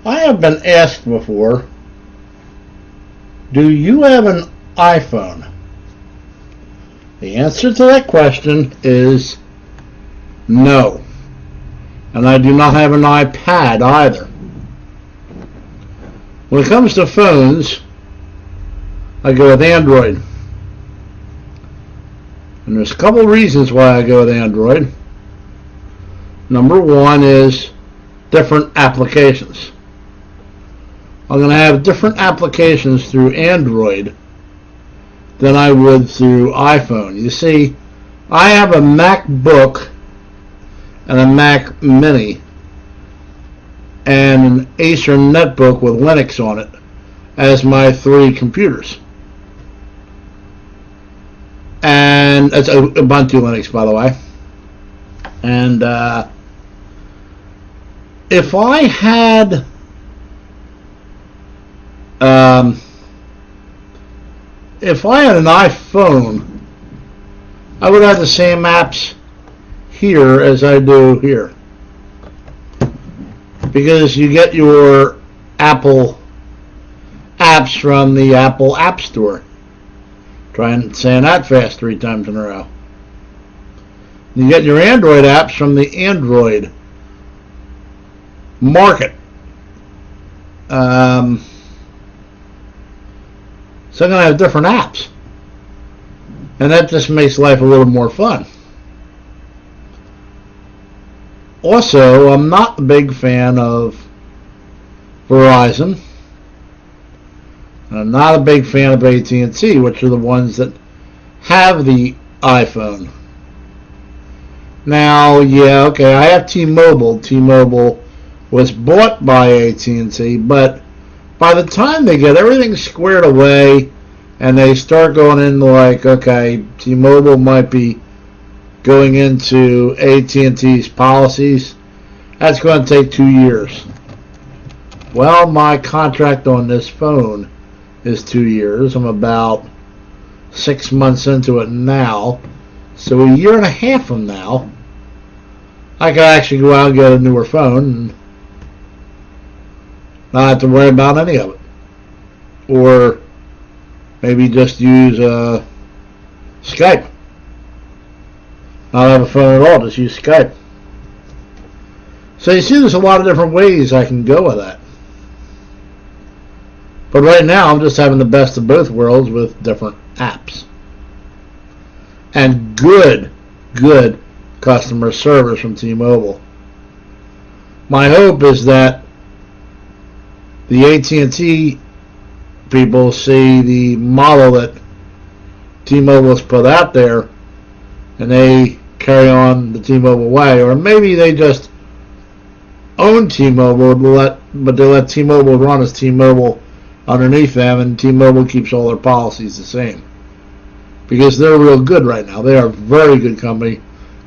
I have been asked before, do you have an iPhone? The answer to that question is no. And I do not have an iPad either. When it comes to phones, I go with Android. And there's a couple of reasons why I go with Android. Number one is different applications. I'm going to have different applications through Android than I would through iPhone. You see, I have a MacBook and a Mac Mini and an Acer netbook with Linux on it as my three computers. And it's Ubuntu Linux, by the way. And if I had an iPhone, I would have the same apps here as I do here, because you get your Apple apps from the Apple App Store. Try and saying that fast 3 times in a row. You get your Android apps from the Android market. So I'm going to have different apps. And that just makes life a little more fun. Also, I'm not a big fan of Verizon. I'm not a big fan of AT&T, which are the ones that have the iPhone. Now, yeah, okay, I have T-Mobile. T-Mobile was bought by AT&T, but by the time they get everything squared away and they start going into like, okay, T-Mobile might be going into AT&T's policies, that's going to take 2 years. Well, my contract on this phone is 2 years. I'm about 6 months into it now. So a year and a half from now, I can actually go out and get a newer phone and not have to worry about any of it. Or maybe just use Skype. Not have a phone at all, just use Skype. So you see, there's a lot of different ways I can go with that. But right now, I'm just having the best of both worlds with different apps. And good customer service from T-Mobile. My hope is that the AT&T people see the model that T-Mobile has put out there and they carry on the T-Mobile way. Or maybe they just own T-Mobile, but they let T-Mobile run as T-Mobile underneath them, and T-Mobile keeps all their policies the same. Because they're real good right now. They are a very good company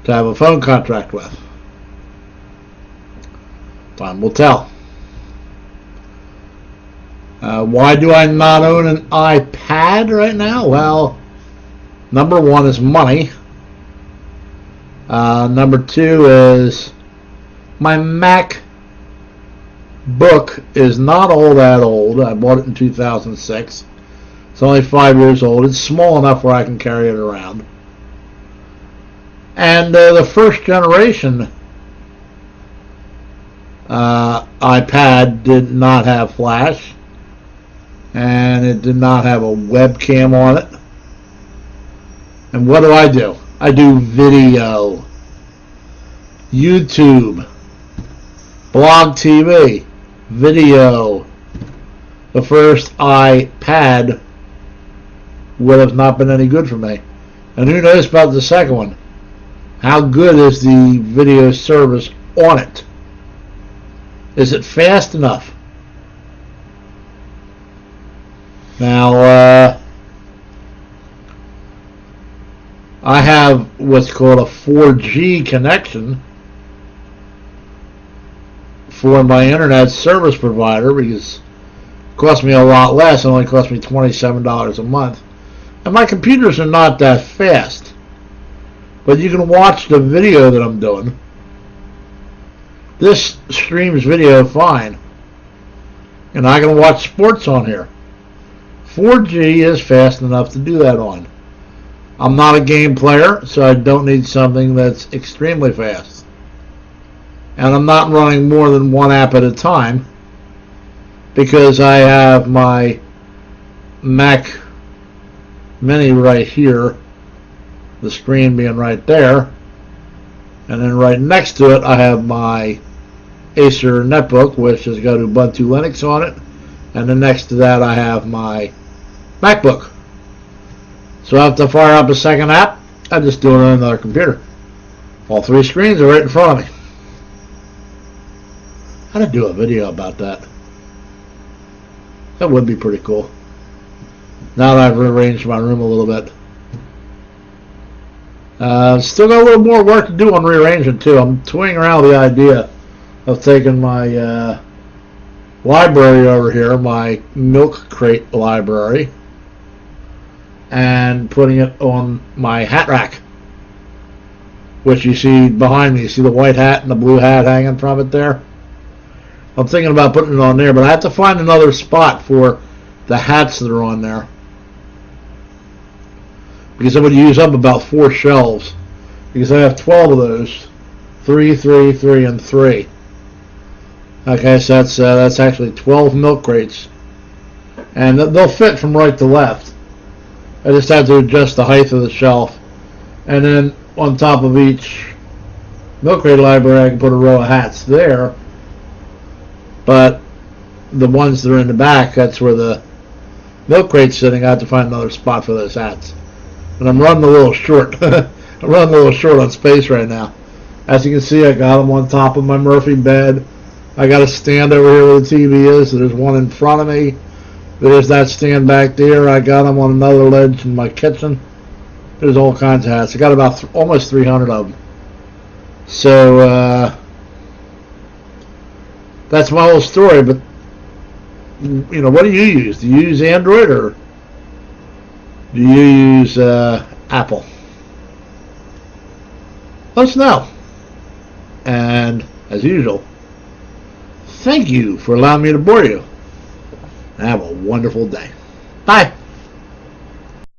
to have a phone contract with. Time will tell. Why do I not own an iPad right now? Well, number one is money. Number two is my MacBook is not all that old. I bought it in 2006. It's only 5 years old. It's small enough where I can carry it around. And the first generation iPad did not have flash, and it did not have a webcam on it. And what do? I do video, YouTube, blog TV, video. The first iPad would have not been any good for me. And who knows about the second one? How good is the video service on it? Is it fast enough? Now, I have what's called a 4G connection for my internet service provider, because it cost me a lot less. It only cost me $27 a month. And my computers are not that fast, but you can watch the video that I'm doing. This streams video fine. and I can watch sports on here. 4G is fast enough to do that on. I'm not a game player, so I don't need something that's extremely fast. And I'm not running more than one app at a time because I have my Mac Mini right here, the screen being right there, and then right next to it I have my Acer netbook, which has got Ubuntu Linux on it, and then next to that I have my MacBook. So I have to fire up a second app, I just do it on another computer. All three screens are right in front of me. I gotta do a video about that. That would be pretty cool. Now that I've rearranged my room a little bit. Still got a little more work to do on rearranging too. I'm toying around with the idea of taking my library over here, my milk crate library, and putting it on my hat rack, which you see behind me. You see the white hat and the blue hat hanging from it there? I'm thinking about putting it on there, but I have to find another spot for the hats that are on there, because I'm going to use up about 4 shelves, because I have 12 of those, 3, 3, 3, and 3. Okay, so that's actually 12 milk crates, and they'll fit from right to left. I just have to adjust the height of the shelf, and then on top of each milk crate library I can put a row of hats there, but the ones that are in the back, that's where the milk crate's sitting. I have to find another spot for those hats. And I'm running a little short. I'm running a little short on space right now. As you can see, I got them on top of my Murphy bed. I got a stand over here where the TV is. So there's one in front of me. There's that stand back there. I got them on another ledge in my kitchen. There's all kinds of hats. I got about almost 300 of them. So that's my whole story. But you know, what do you use? Do you use Android or do you use Apple? Let us know. And as usual, thank you for allowing me to bore you. Have a wonderful day. Bye.